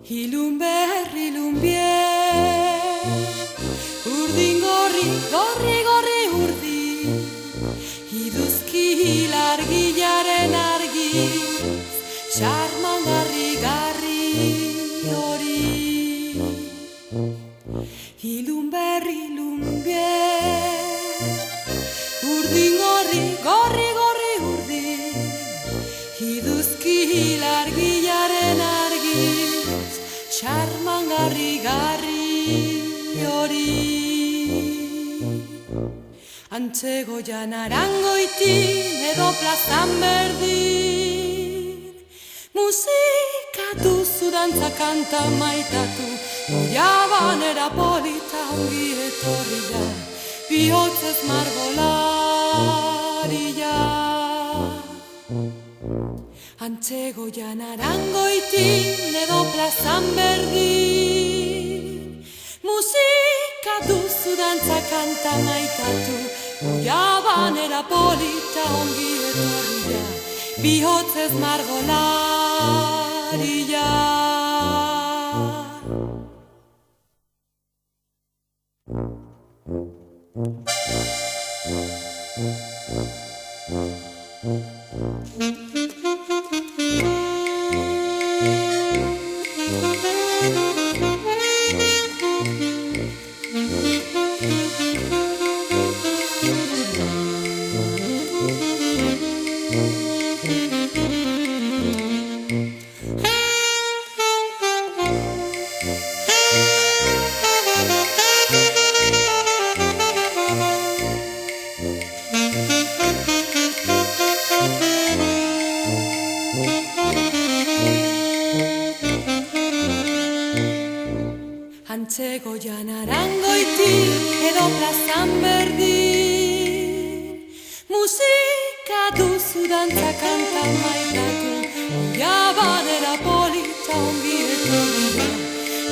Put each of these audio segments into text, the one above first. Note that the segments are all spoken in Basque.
Ilun berri lunbien, urdin gorri, gorri, gorri urdin, iduzki hilargilaren argiz, xarmangarri garri hori. Ilun berri lunbien, urdin gorri, gorri, gorri urdin, iduzki hilargilaren argiz, xarmangarri garri hori. Antzegoian arangoitin edo plazan berdin, musika duzu dantza kanta maitatu, oiabanera polita ongi etorria, bihotzez margolaria. Antzegoian arangoitin edo plazan berdin, musika duzu dantza kanta maitatu, oiabanera polita ongi etorria, bihotzez margolaria. Antzegoian arangoitin edo plazan berdin, musika duzu dantza kanta maitatu, oiabanera polita ongi etorria,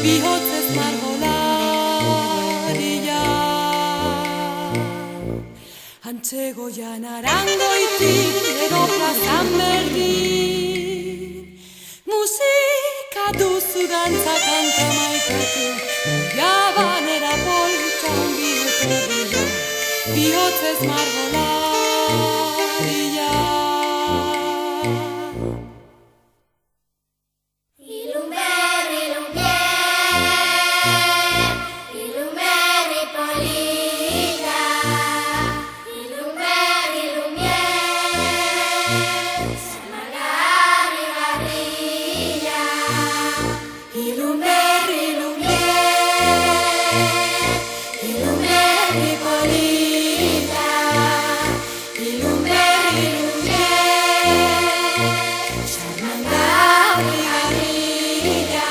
bihotzez margolaria. Antzegoian arangoitin edo plazan berdin, musika duzu dantza kanta maitatu, oiabanera polita ongi etorria, bihotzez margolaria. Ilun berri lunbien, ilun berri polita, ilun berri lunbien, xarmangarri garria. Ilun berri lunbien, ilun berri polita, ilun berri lunbien, xarmangarri garria.